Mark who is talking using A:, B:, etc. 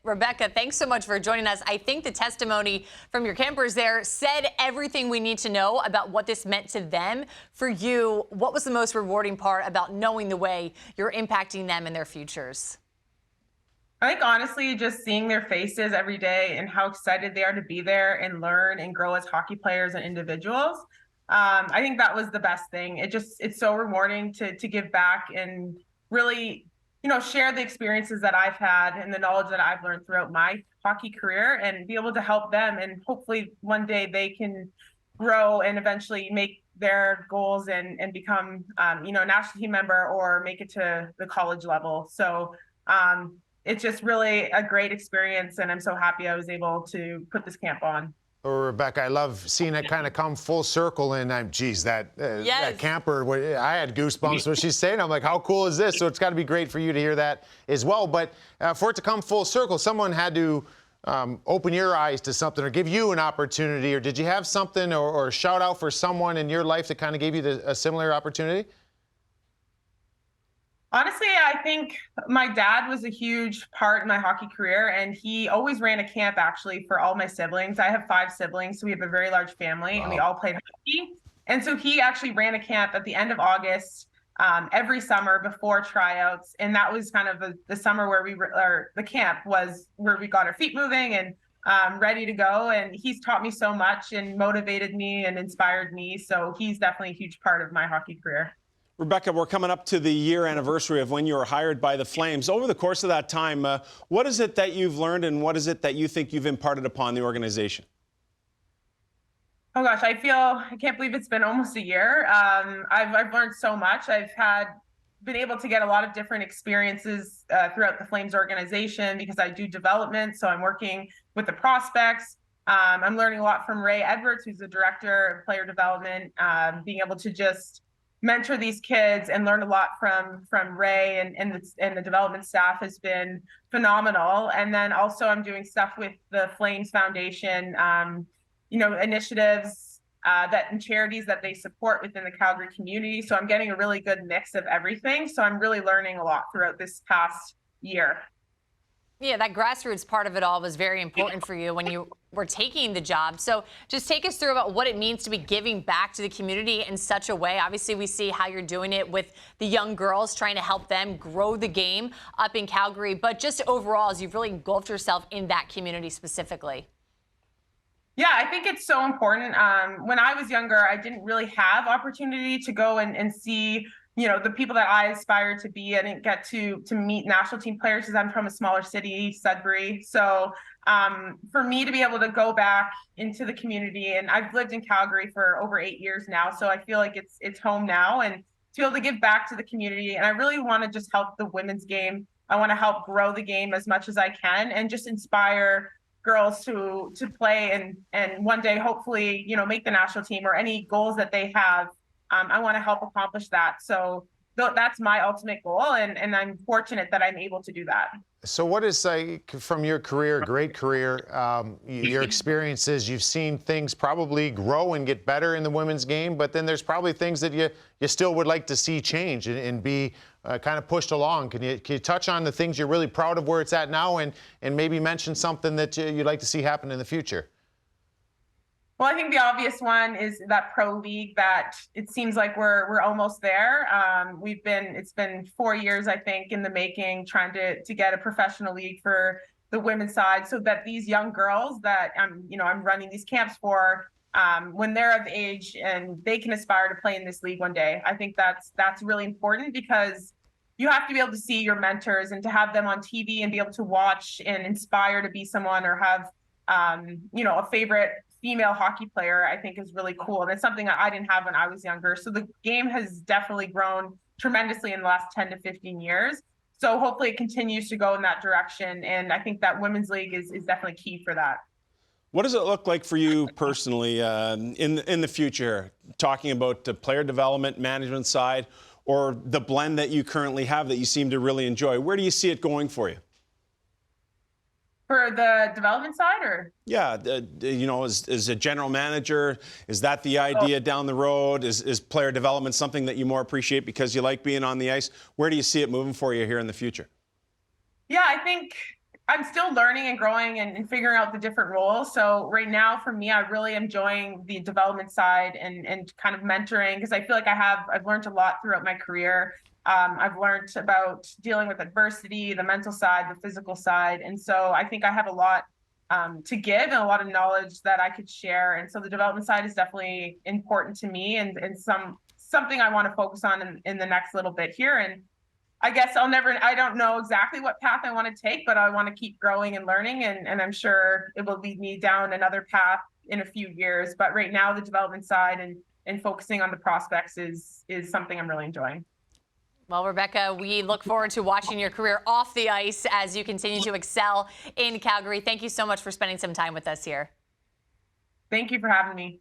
A: Rebecca, thanks so much for joining us. I think the testimony from your campers there said everything we need to know about what this meant to them. For you, what was the most rewarding part about knowing the way you're impacting them and their futures?
B: I think honestly, just seeing their faces every day and how excited they are to be there and learn and grow as hockey players and individuals. I think that was the best thing. It's so rewarding to give back and really, share the experiences that I've had and the knowledge that I've learned throughout my hockey career and be able to help them. And hopefully one day they can grow and eventually make their goals and become, a national team member or make it to the college level. So it's just really a great experience. And I'm so happy I was able to put this camp on.
C: Rebecca, I love seeing it kind of come full circle, and geez, that camper, I had goosebumps when she's saying, I'm like, how cool is this? So it's got to be great for you to hear that as well. But for it to come full circle, someone had to open your eyes to something or give you an opportunity, or did you have something or a shout out for someone in your life that kind of gave you a similar opportunity?
B: Honestly, I think my dad was a huge part in my hockey career, and he always ran a camp actually for all my siblings. I have 5 siblings, so we have a very large family. Wow. And we all played hockey. And so he actually ran a camp at the end of August every summer before tryouts. And that was kind of the summer where the camp was where we got our feet moving and ready to go. And he's taught me so much and motivated me and inspired me. So he's definitely a huge part of my hockey career.
D: Rebecca, we're coming up to the year anniversary of when you were hired by the Flames. Over the course of that time, what is it that you've learned and what is it that you think you've imparted upon the organization?
B: Oh gosh, I can't believe it's been almost a year. I've learned so much. I've been able to get a lot of different experiences throughout the Flames organization because I do development. So I'm working with the prospects. I'm learning a lot from Ray Edwards, who's the director of player development, being able to just mentor these kids and learn a lot from Ray and the development staff has been phenomenal. And then also I'm doing stuff with the Flames Foundation, initiatives and charities that they support within the Calgary community. So I'm getting a really good mix of everything. So I'm really learning a lot throughout this past year.
A: Yeah, that grassroots part of it all was very important for you when you were taking the job. So just take us through about what it means to be giving back to the community in such a way. Obviously, we see how you're doing it with the young girls, trying to help them grow the game up in Calgary. But just overall, as you've really engulfed yourself in that community specifically.
B: Yeah, I think it's so important. When I was younger, I didn't really have opportunity to go and see the people that I aspired to be. I didn't get to meet national team players because I'm from a smaller city, Sudbury. So for me to be able to go back into the community, and I've lived in Calgary for over 8 years now, so I feel like it's home now, and to be able to give back to the community. And I really want to just help the women's game. I want to help grow the game as much as I can and just inspire girls to play and one day hopefully make the national team or any goals that they have. I want to help accomplish that. So that's my ultimate goal, and I'm fortunate that I'm able to do that.
C: So what is, from your career, great career, your experiences, you've seen things probably grow and get better in the women's game, but then there's probably things that you still would like to see change and be kind of pushed along. Can you touch on the things you're really proud of where it's at now and maybe mention something that you'd like to see happen in the future?
B: Well, I think the obvious one is that pro league that it seems like we're almost there. It's been 4 years, I think, in the making, trying to get a professional league for the women's side, so that these young girls that I'm running these camps for, when they're of age and they can aspire to play in this league one day. I think that's really important because you have to be able to see your mentors and to have them on TV and be able to watch and inspire to be someone or have a favorite female hockey player, I think is really cool. And it's something I didn't have when I was younger. So the game has definitely grown tremendously in the last 10 to 15 years. So hopefully it continues to go in that direction. And I think that women's league is definitely key for that.
D: What does it look like for you personally in the future, talking about the player development management side or the blend that you currently have that you seem to really enjoy? Where do you see it going for you?
B: For the development side, or?
D: Yeah, as a general manager, is that the idea down the road? Is player development something that you more appreciate because you like being on the ice? Where do you see it moving for you here in the future?
B: Yeah, I think I'm still learning and growing and figuring out the different roles. So right now for me, I really am enjoying the development side and kind of mentoring, because I feel like I've learned a lot throughout my career. I've learned about dealing with adversity, the mental side, the physical side. And so I think I have a lot to give and a lot of knowledge that I could share. And so the development side is definitely important to me and something I want to focus on in the next little bit here. And I guess I don't know exactly what path I want to take, but I want to keep growing and learning. And I'm sure it will lead me down another path in a few years. But right now, the development side and focusing on the prospects is something I'm really enjoying.
A: Well, Rebecca, we look forward to watching your career off the ice as you continue to excel in Calgary. Thank you so much for spending some time with us here.
B: Thank you for having me.